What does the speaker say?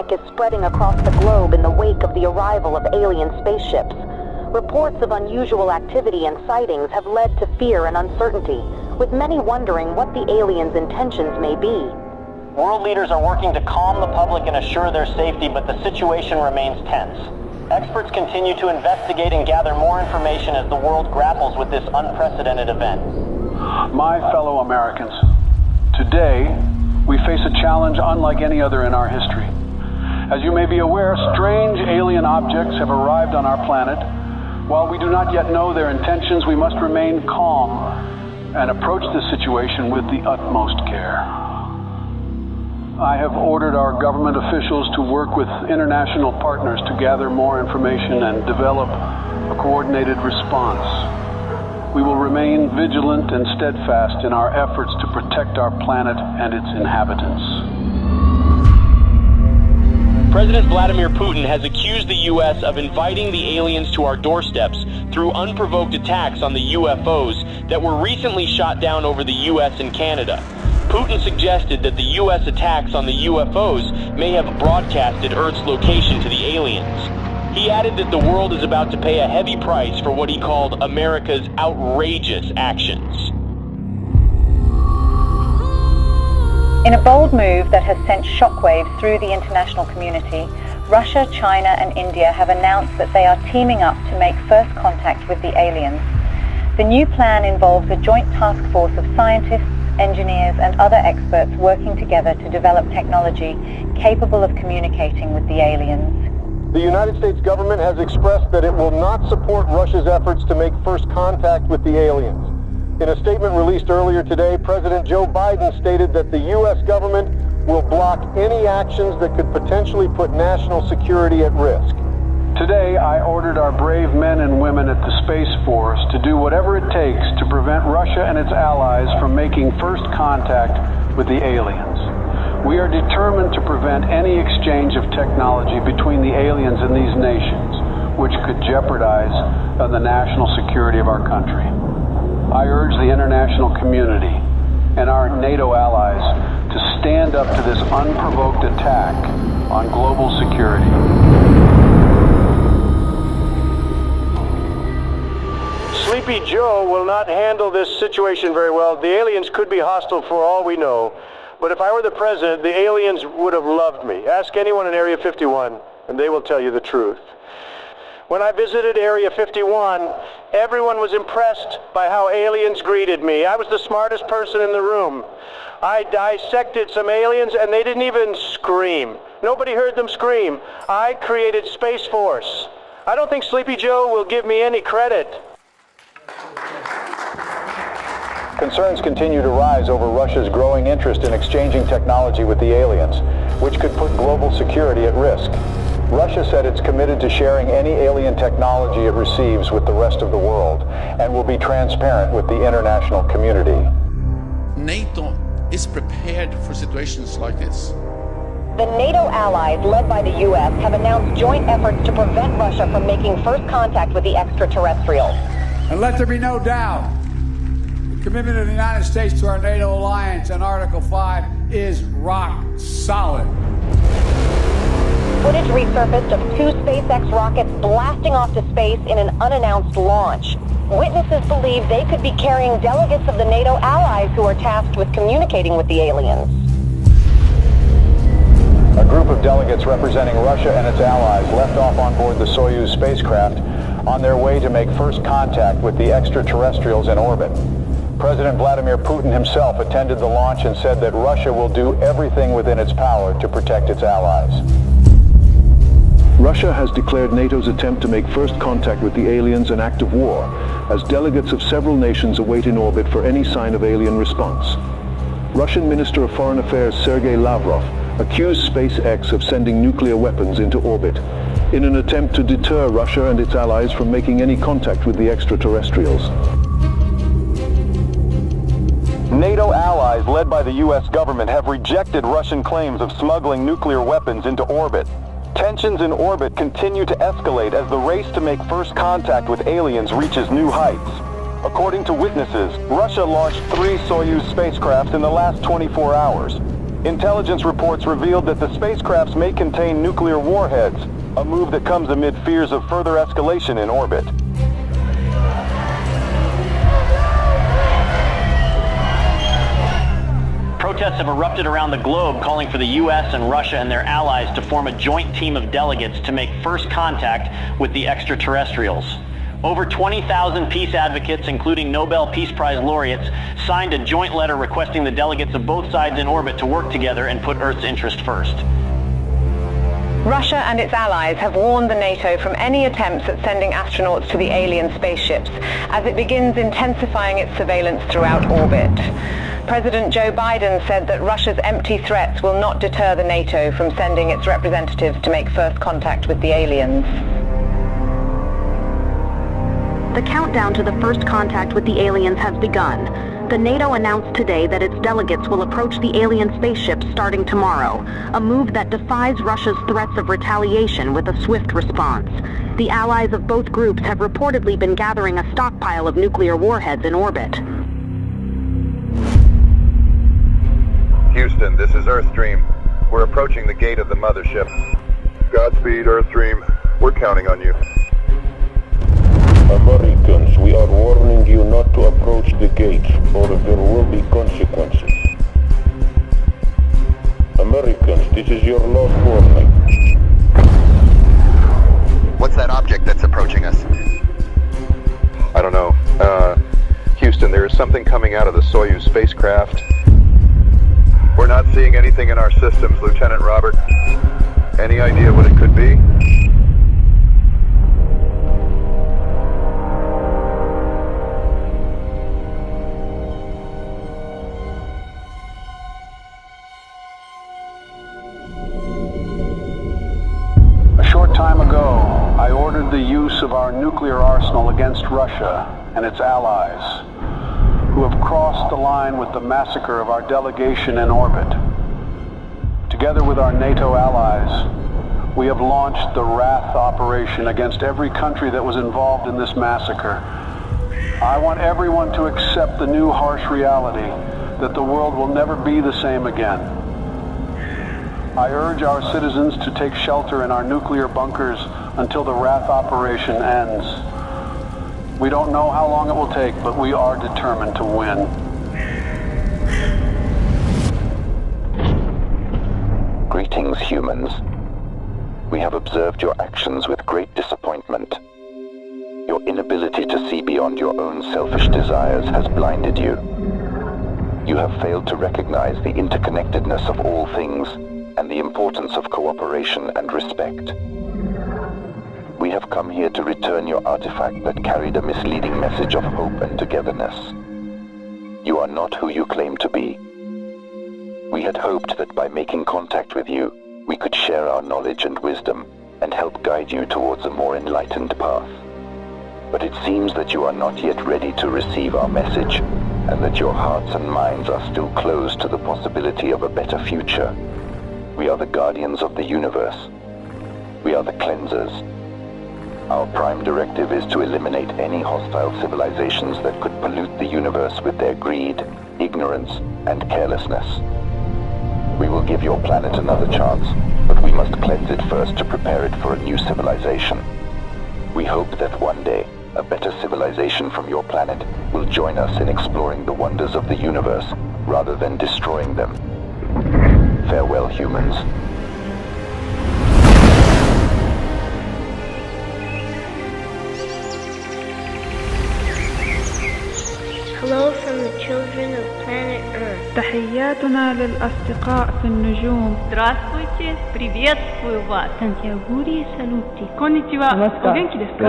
panic is spreading across the globe in the wake of the arrival of alien spaceships. Reports of unusual activity and sightings have led to fear and uncertainty, with many wondering what the aliens' intentions may be. World leaders are working to calm the public and assure their safety, but the situation remains tense. Experts continue to investigate and gather more information as the world grapples with this unprecedented event. My fellow Americans, today we face a challenge unlike any other in our history. As you may be aware, strange alien objects have arrived on our planet. While we do not yet know their intentions, we must remain calm and approach this situation with the utmost care. I have ordered our government officials to work with international partners to gather more information and develop a coordinated response. We will remain vigilant and steadfast in our efforts to protect our planet and its inhabitants. President Vladimir Putin has accused the U.S. of inviting the aliens to our doorsteps through unprovoked attacks on the UFOs that were recently shot down over the U.S. and Canada. Putin suggested that the U.S. attacks on the UFOs may have broadcasted Earth's location to the aliens. He added that the world is about to pay a heavy price for what he called America's outrageous actions. In a bold move that has sent shockwaves through the international community, Russia, China and India have announced that they are teaming up to make first contact with the aliens. The new plan involves a joint task force of scientists, engineers and other experts working together to develop technology capable of communicating with the aliens. The United States government has expressed that it will not support Russia's efforts to make first contact with the aliens. In a statement released earlier today, President Joe Biden stated that the U.S. government will block any actions that could potentially put national security at risk. Today, I ordered our brave men and women at the Space Force to do whatever it takes to prevent Russia and its allies from making first contact with the aliens. We are determined to prevent any exchange of technology between the aliens and these nations, which could jeopardize the national security of our country. I urge the international community and our NATO allies to stand up to this unprovoked attack on global security. Sleepy Joe will not handle this situation very well. The aliens could be hostile for all we know. But if I were the president, the aliens would have loved me. Ask anyone in Area 51, and they will tell you the truth. When I visited Area 51, everyone was impressed by how aliens greeted me. I was the smartest person in the room. I dissected some aliens, and they didn't even scream. Nobody heard them scream. I created Space Force. I don't think Sleepy Joe will give me any credit. Concerns continue to rise over Russia's growing interest in exchanging technology with the aliens, which could put global security at risk. Russia said it's committed to sharing any alien technology it receives with the rest of the world and will be transparent with the international community. NATO is prepared for situations like this. The NATO allies, led by the U.S., have announced joint efforts to prevent Russia from making first contact with the extraterrestrials. And let there be no doubt, the commitment of the United States to our NATO alliance and Article 5 is rock solid. Footage resurfaced of 2 SpaceX rockets blasting off to space in an unannounced launch. Witnesses believe they could be carrying delegates of the NATO allies who are tasked with communicating with the aliens. A group of delegates representing Russia and its allies left off on board the Soyuz spacecraft on their way to make first contact with the extraterrestrials in orbit. President Vladimir Putin himself attended the launch and said that Russia will do everything within its power to protect its allies. Russia has declared NATO's attempt to make first contact with the aliens an act of war, as delegates of several nations await in orbit for any sign of alien response. Russian Minister of Foreign Affairs Sergei Lavrov accused SpaceX of sending nuclear weapons into orbit in an attempt to deter Russia and its allies from making any contact with the extraterrestrials. NATO allies led by the U.S. government have rejected Russian claims of smuggling nuclear weapons into orbit. Tensions in orbit continue to escalate as the race to make first contact with aliens reaches new heights. According to witnesses, Russia launched 3 Soyuz spacecraft in the last 24 hours. Intelligence reports revealed that the spacecrafts may contain nuclear warheads, a move that comes amid fears of further escalation in orbit. Protests have erupted around the globe calling for the U.S. and Russia and their allies to form a joint team of delegates to make first contact with the extraterrestrials. Over 20,000 peace advocates, including Nobel Peace Prize laureates, signed a joint letter requesting the delegates of both sides in orbit to work together and put Earth's interest first. Russia and its allies have warned the NATO from any attempts at sending astronauts to the alien spaceships as it begins intensifying its surveillance throughout orbit. President Joe Biden said that Russia's empty threats will not deter the NATO from sending its representatives to make first contact with the aliens. The countdown to the first contact with the aliens has begun. The NATO announced today that its delegates will approach the alien spaceships starting tomorrow, a move that defies Russia's threats of retaliation with a swift response. The allies of both groups have reportedly been gathering a stockpile of nuclear warheads in orbit. Houston, this is Earthstream. We're approaching the gate of the mothership. Godspeed, Earthstream. We're counting on you. Americans, we are warning you not to approach the gates, or there will be consequences. Americans, this is your last warning. What's that object that's approaching us? I don't know. Houston, there is something coming out of the Soyuz spacecraft. We're not seeing anything in our systems, Lieutenant Robert. Any idea what it could be? Time ago, I ordered the use of our nuclear arsenal against Russia and its allies, who have crossed the line with the massacre of our delegation in orbit. Together with our NATO allies, we have launched the Wrath operation against every country that was involved in this massacre. I want everyone to accept the new harsh reality that the world will never be the same again. I urge our citizens to take shelter in our nuclear bunkers until the Wrath operation ends. We don't know how long it will take, but we are determined to win. Greetings, humans. We have observed your actions with great disappointment. Your inability to see beyond your own selfish desires has blinded you. You have failed to recognize the interconnectedness of all things and the importance of cooperation and respect. We have come here to return your artifact that carried a misleading message of hope and togetherness. You are not who you claim to be. We had hoped that by making contact with you, we could share our knowledge and wisdom and help guide you towards a more enlightened path. But it seems that you are not yet ready to receive our message, and that your hearts and minds are still closed to the possibility of a better future. We are the guardians of the universe. We are the cleansers. Our prime directive is to eliminate any hostile civilizations that could pollute the universe with their greed, ignorance, and carelessness. We will give your planet another chance, but we must cleanse it first to prepare it for a new civilization. We hope that one day, a better civilization from your planet will join us in exploring the wonders of the universe, rather than destroying them. Farewell, humans. Hello from the children of planet Earth. تحياتنا للأصدقاء في النجوم. Здравствуйте, приветствую вас. Сантьягури салути. Конничева. Оgenki desu ka?